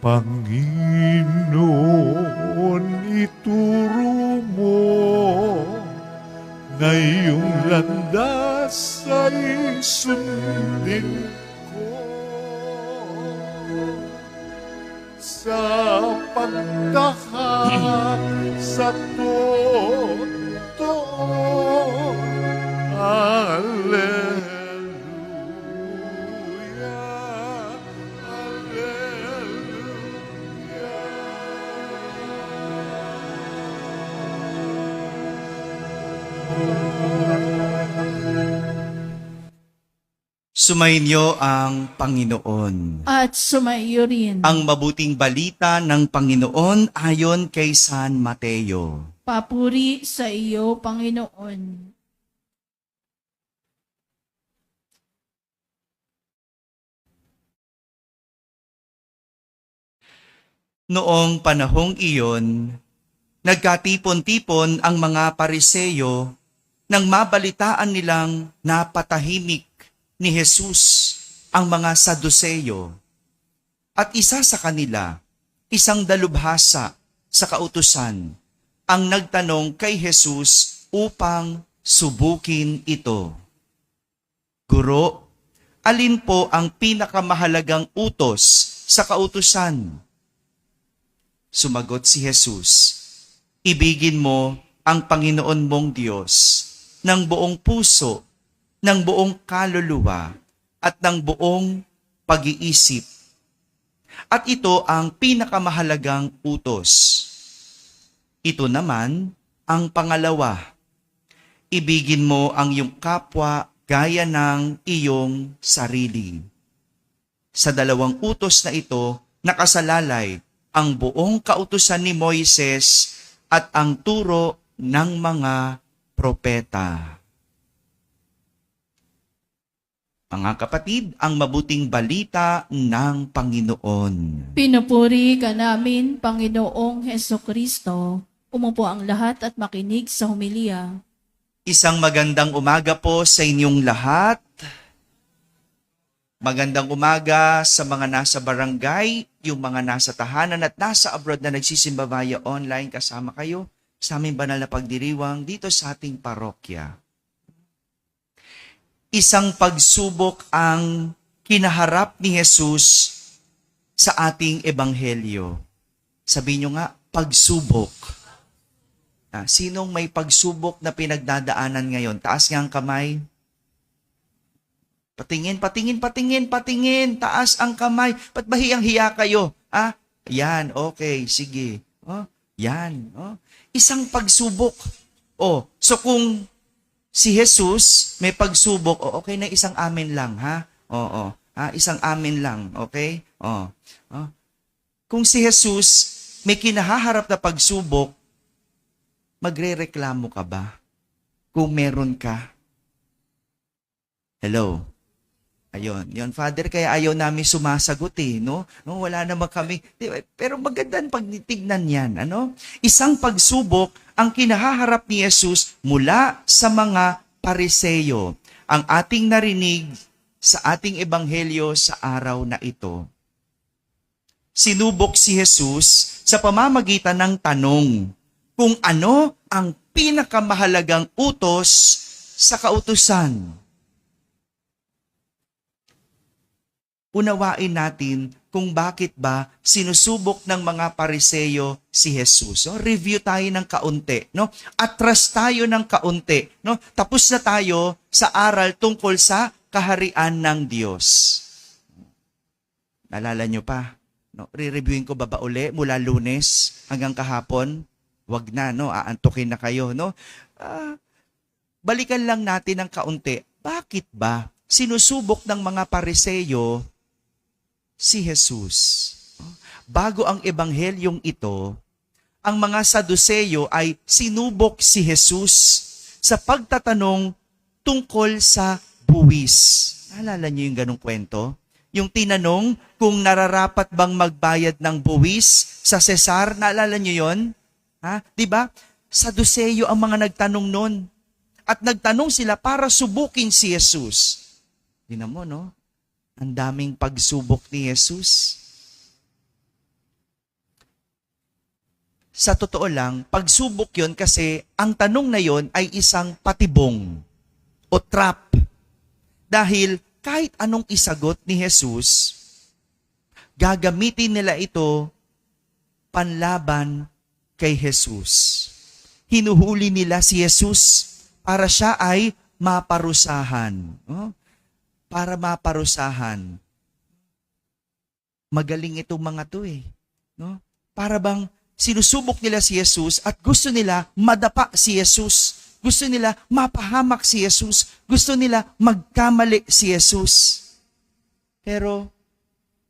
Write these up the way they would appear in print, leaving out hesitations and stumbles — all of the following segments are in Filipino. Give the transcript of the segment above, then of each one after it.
Panginoon, ituro mo ngayong landas ay sundin ko sa pagtahak sa totoo. Alleluia, Sumainyo ang Panginoon. At sumaiyo rin. Ang mabuting balita ng Panginoon ayon kay San Mateo. Papuri sa iyo, Panginoon. Noong panahong iyon, nagkatipon-tipon ang mga Pariseyo nang mabalitaan nilang napatahimik ni Jesus ang mga Saduseyo. At isa sa kanila, isang dalubhasa sa kautusan, ang nagtanong kay Jesus upang subukin ito. Guro, alin po ang pinakamahalagang utos sa kautusan? Sumagot si Jesus, ibigin mo ang Panginoon mong Diyos ng buong puso, ng buong kaluluwa, at ng buong pag-iisip. At ito ang pinakamahalagang utos. Ito naman ang pangalawa. Ibigin mo ang iyong kapwa gaya ng iyong sarili. Sa dalawang utos na ito, nakasalalay ang buong kautusan ni Moises at ang turo ng mga propeta. Mga kapatid, ang mabuting balita ng Panginoon. Pinupuri ka namin, Panginoong Hesukristo. Umupo ang lahat at makinig sa homilya. Isang magandang umaga po sa inyong lahat. Magandang umaga sa mga nasa barangay, yung mga nasa tahanan at nasa abroad na nagsisimba via online, kasama kayo sa aming banal na pagdiriwang dito sa ating parokya. Isang pagsubok ang kinaharap ni Jesus sa ating ebanghelyo. Sabi nyo nga, pagsubok. Sinong may pagsubok na pinagdadaanan ngayon? Taas nga ang kamay. Patingin, patingin, patingin, patingin. Taas ang kamay. Ba't ba hiyang-hiya kayo? Yan, okay, sige. Yan. Isang pagsubok. So kung si Jesus may pagsubok, okay na isang amin lang, ha? Isang amin lang, okay? Kung si Jesus may kinahaharap na pagsubok, magrereklamo ka ba? Kung meron ka? Hello? Ayun, yun, Father, kaya ayaw namin sumasagot no? Wala naman kami. Pero magandang pagtitignan yan, Isang pagsubok ang kinahaharap ni Jesus mula sa mga Pariseyo. Ang ating narinig sa ating ebanghelyo sa araw na ito. Sinubok si Jesus sa pamamagitan ng tanong kung ano ang pinakamahalagang utos sa kautusan. Unawain natin kung bakit ba sinusubok ng mga Pariseyo si Jesus. Review tayo ng kaunti, Atras tayo ng kaunti, Tapos na tayo sa aral tungkol sa kaharian ng Diyos. Naalala nyo pa? Re-reviewin ko ba uli mula Lunes hanggang kahapon? Wag na, aantukin na kayo, Balikan lang natin ng kaunti. Bakit ba sinusubok ng mga Pariseyo si Jesus? Bago ang ebanghelyong ito, ang mga Saduseyo ay sinubok si Jesus sa pagtatanong tungkol sa buwis. Naalala niyo yung ganong kwento? Yung tinanong kung nararapat bang magbayad ng buwis sa Cesar, naalala niyo yon? Diba? Saduseyo ang mga nagtanong nun. At nagtanong sila para subukin si Jesus. Tingnan mo, Ang daming pagsubok ni Jesus. sa totoo lang, pagsubok yon kasi ang tanong na yon ay isang patibong o trap. Dahil kahit anong isagot ni Jesus, gagamitin nila ito panlaban kay Jesus. Hinuhuli nila si Jesus para siya ay maparusahan. Para maparusahan. Magaling itong mga to eh. No? Para bang sinusubok nila si Jesus at gusto nila madapa si Jesus. Gusto nila mapahamak si Jesus. Gusto nila magkamali si Jesus. Pero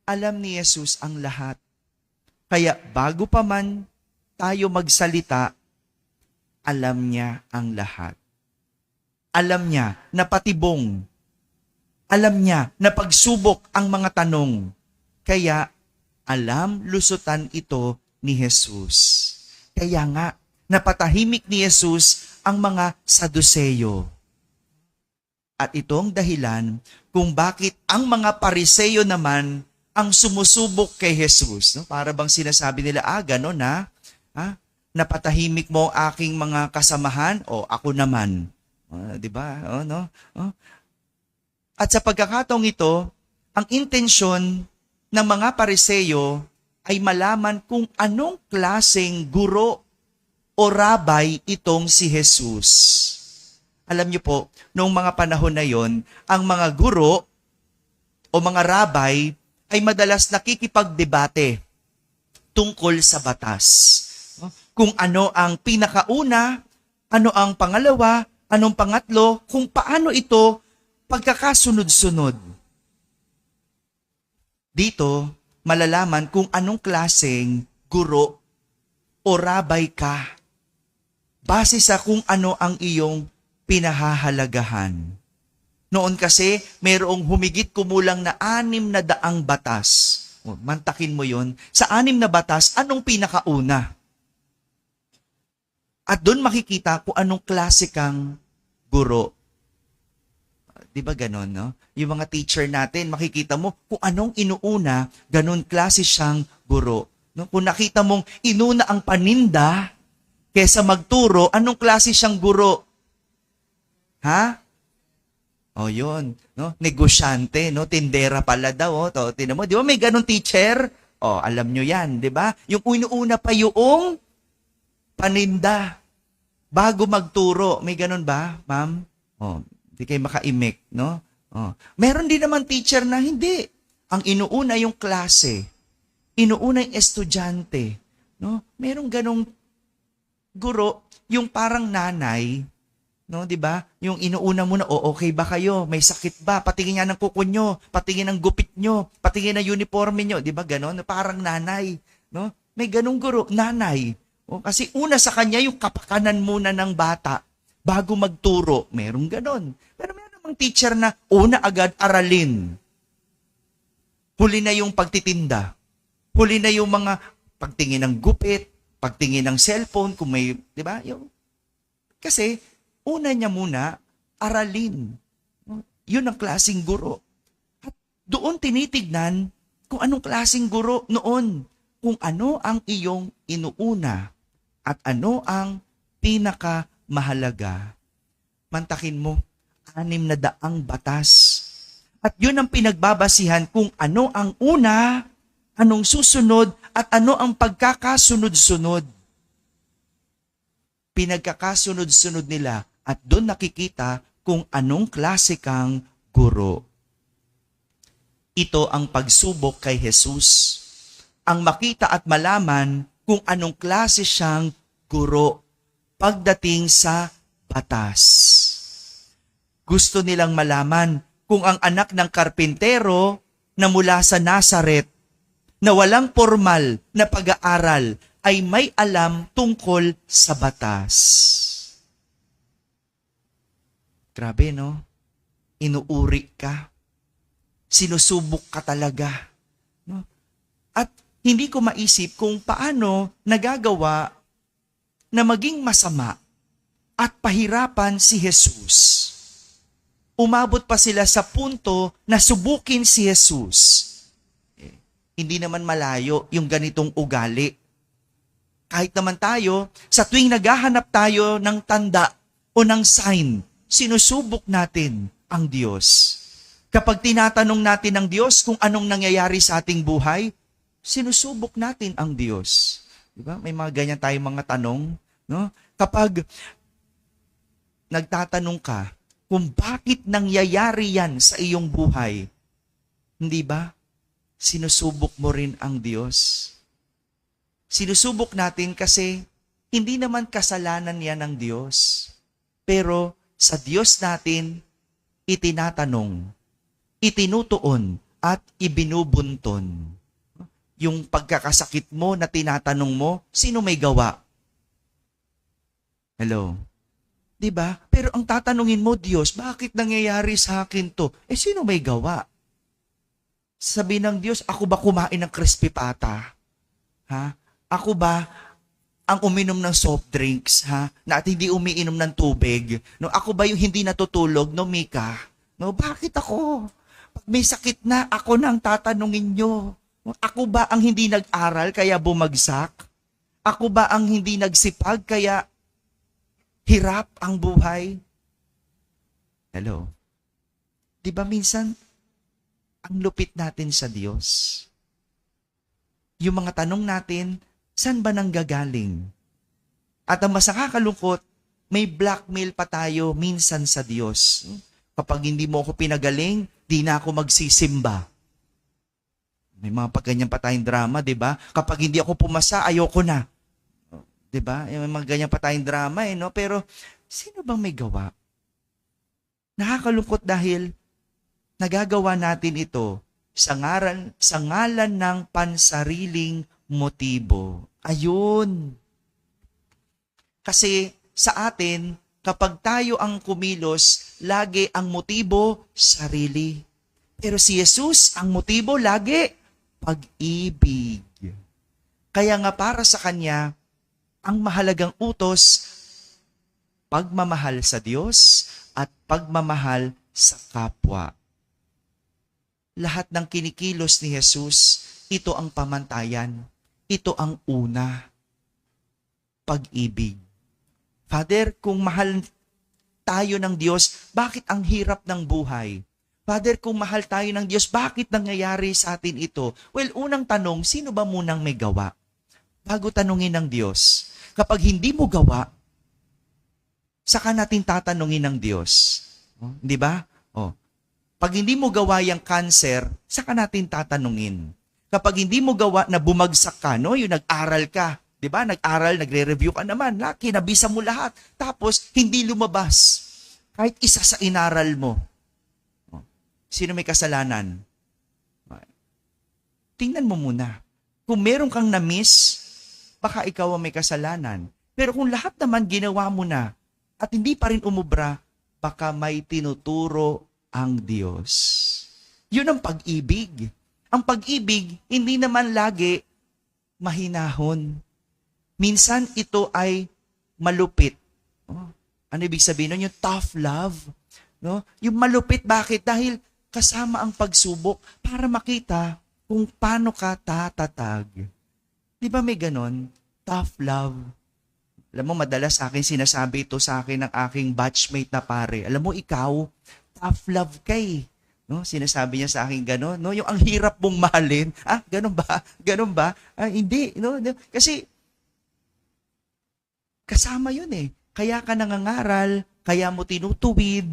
alam ni Jesus ang lahat. Kaya bago pa man tayo magsalita, alam niya ang lahat. Alam niya na patibong. Alam niya na pagsubok ang mga tanong. Kaya alam lusutan ito ni Jesus. Kaya nga, napatahimik ni Jesus ang mga Saduseyo. At itong dahilan kung bakit ang mga Pariseyo naman ang sumusubok kay Jesus. No? Para bang sinasabi nila, gano'n na? Napatahimik mo ang aking mga kasamahan o ako naman. Diba? No? At sa pagkakataong ito, ang intensyon ng mga Pariseyo ay malaman kung anong klaseng guro o rabay itong si Jesus. Alam niyo po, noong mga panahon na yon, ang mga guro o mga rabay ay madalas nakikipagdebate tungkol sa batas. Kung ano ang pinakauna, ano ang pangalawa, anong pangatlo, kung paano ito pagkakasunod-sunod. Dito, malalaman kung anong klaseng guro o rabay ka base sa kung ano ang iyong pinahahalagahan. Noon kasi, mayroong humigit kumulang na 600 batas. Mantakin mo yon. Sa 6 na batas, anong pinakauna? At doon makikita kung anong klase kang guro. Di ba ganon, no? Yung mga teacher natin, makikita mo kung anong inuuna, ganon klase siyang guro. No? Kung nakita mong inuna ang paninda kesa magturo, anong klase siyang guro? Ha? O yun, no? Negosyante, no? Tindera pala daw. Tinan mo, di ba may ganon teacher? O, alam nyo yan, di ba? Yung inuuna pa yung paninda bago magturo. May ganon ba, ma'am? O, di kayo makaimik, no? Meron din naman teacher na hindi. Ang inuuna yung klase. Inuuna yung estudyante. No? Merong ganong guro, yung parang nanay, no, 'di ba? Yung inuuna mo na, okay ba kayo? May sakit ba? Patingin nga ng kuko nyo, patingin ng gupit nyo, patingin ng uniforme nyo, 'di ba? Ganon, parang nanay, no? May ganong guro, nanay. Kasi una sa kanya yung kapakanan muna ng bata bago magturo. Merong ganon. Pero meron namang teacher na una agad aralin. Huli na yung pagtitinda. Huli na yung mga pagtingin ng gupit, pagtingin ng cellphone, kung may, di ba? Kasi, una niya muna, aralin. Yun ang klaseng guro. At doon tinitignan kung anong klaseng guro noon. Kung ano ang iyong inuuna at ano ang pinakamahalaga. Mantakin mo, 600 batas. At yun ang pinagbabasihan kung ano ang una, anong susunod, at ano ang pagkakasunod-sunod. Pinagkakasunod-sunod nila at doon nakikita kung anong klase kang guro. Ito ang pagsubok kay Jesus. Ang makita at malaman kung anong klase siyang guro pagdating sa batas. Gusto nilang malaman kung ang anak ng karpintero na mula sa Nazaret na walang formal na pag-aaral ay may alam tungkol sa batas. Grabe, no? Inuuri ka. Sinusubok ka talaga. No? At hindi ko maisip kung paano nagagawa na maging masama at pahirapan si Jesus. Umabot pa sila sa punto na subukin si Jesus. Hindi naman malayo yung ganitong ugali. Kahit naman tayo, sa tuwing naghahanap tayo ng tanda o ng sign, sinusubok natin ang Diyos. Kapag tinatanong natin ang Diyos kung anong nangyayari sa ating buhay, sinusubok natin ang Diyos. Diba? May mga ganyan tayong mga tanong. No? Kapag nagtatanong ka kung bakit nangyayari yan sa iyong buhay, hindi ba? Sinusubok mo rin ang Diyos. Sinusubok natin kasi hindi naman kasalanan yan ng Diyos. Pero sa Diyos natin, itinatanong, itinutuon at ibinubunton. Yung pagkakasakit mo na tinatanong mo, sino may gawa? Hello? Diba? Pero ang tatanungin mo, Diyos, bakit nangyayari sa akin to? Sino may gawa? Sabi ng Diyos, ako ba kumain ng crispy pata? Ha? Ako ba ang uminom ng soft drinks? Ha? Na at hindi umiinom ng tubig? No? Ako ba yung hindi natutulog? No, Mika? No, bakit ako? Pag may sakit na, ako na ang tatanungin nyo. Ako ba ang hindi nag-aral kaya bumagsak? Ako ba ang hindi nagsipag kaya hirap ang buhay? Hello? Di ba minsan, ang lupit natin sa Diyos? Yung mga tanong natin, saan ba nanggagaling? At ang mas nakakalungkot, may blackmail pa tayo minsan sa Diyos. Kapag hindi mo ako pinagaling, di na ako magsisimba. May mga pagganyan pa tayong drama, di ba? Kapag hindi ako pumasa, ayoko na. Di ba? May mga ganyan pa tayong drama, no? Pero, sino bang may gawa? Nakakalungkot dahil nagagawa natin ito sa ngalan ng pansariling motibo. Ayun. Kasi sa atin, kapag tayo ang kumilos, lagi ang motibo, sarili. Pero si Jesus, ang motibo lagi, pag-ibig. Kaya nga para sa Kanya, ang mahalagang utos, pagmamahal sa Diyos at pagmamahal sa kapwa. Lahat ng kinikilos ni Jesus, ito ang pamantayan. Ito ang una. Pag-ibig. Father, kung mahal tayo ng Diyos, bakit ang hirap ng buhay? Father, kung mahal tayo ng Diyos, bakit nangyayari sa atin ito? Well, unang tanong, sino ba munang may gawa? Bago tanungin ng Diyos. Kapag hindi mo gawa, saka natin tatanungin ng Diyos. Di ba? Pag hindi mo gawa yung cancer, saka natin tatanungin. Kapag hindi mo gawa na bumagsak ka, no? Yung nag-aral ka, di ba? Nag-aral, nagre-review ka naman, kinabisa mo lahat. Tapos, hindi lumabas. Kahit isa sa inaral mo. Sino may kasalanan? Tingnan mo muna. Kung meron kang na-miss, baka ikaw ang may kasalanan. Pero kung lahat naman ginawa mo na at hindi pa rin umubra, baka may tinuturo ang Diyos. Yun ang pag-ibig. Ang pag-ibig, hindi naman lagi mahinahon. Minsan ito ay malupit. Ano ibig sabihin nun? Yung tough love. No? Yung malupit, bakit? Dahil kasama ang pagsubok para makita kung paano ka tatatag. Di ba may ganon? Tough love. Alam mo, madalas sa akin sinasabi ito sa akin ng aking batchmate na pare. Alam mo, ikaw, tough love kay. No? Sinasabi niya sa akin ganon. No? Yung ang hirap mong mahalin. Ganon ba? Ganon ba? Hindi. No? Kasi, kasama yun eh. Kaya ka nangangaral, kaya mo tinutuwid,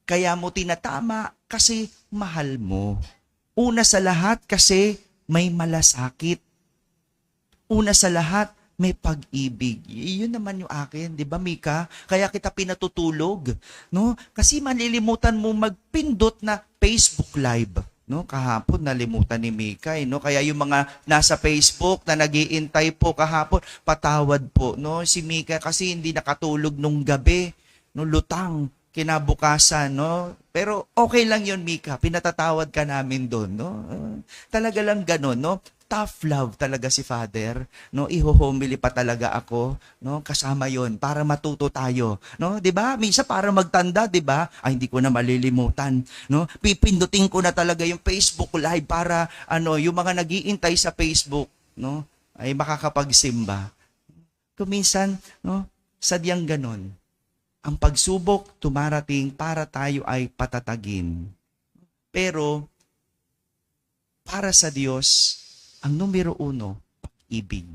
kaya mo tinatama kasi mahal mo. Una sa lahat kasi may malasakit. Una sa lahat, may pag-ibig. Yun naman yung akin, di ba Mika? Kaya kita pinatutulog. No? Kasi malilimutan mo magpindot na Facebook Live. No? Kahapon nalimutan ni Mika. No? Kaya yung mga nasa Facebook na nag-iintay po kahapon, patawad po. No? Si Mika kasi hindi nakatulog nung gabi. No? Lutang. Kinabukasan, no? Pero okay lang yun, Mika. Pinatatawad ka namin doon, no? Talaga lang ganun, no? Tough love talaga si Father, no? Ihohomili pa talaga ako, no? Kasama yon para matuto tayo, no? 'Di ba? Minsan para magtanda, 'di ba? Hindi ko na malilimutan, no? Pipindutin ko na talaga yung Facebook Live para yung mga nag-iintay sa Facebook, no? ay makakapagsimba. Kuminsan, no, sadyang ganon. Ang pagsubok tumarating para tayo ay patatagin. Pero, para sa Diyos, ang numero 1, pag-ibig.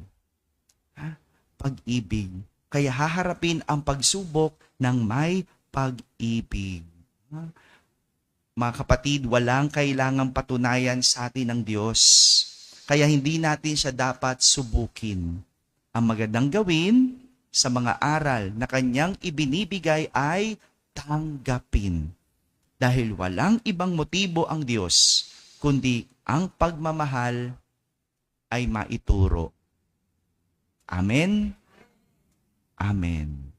Pag-ibig. Kaya haharapin ang pagsubok ng may pag-ibig. Mga kapatid, walang kailangang patunayan sa atin ng Diyos. Kaya hindi natin siya dapat subukin. Ang magandang gawin sa mga aral na kanyang ibinibigay ay tanggapin. Dahil walang ibang motibo ang Diyos, kundi ang pagmamahal ay maituro. Amen? Amen.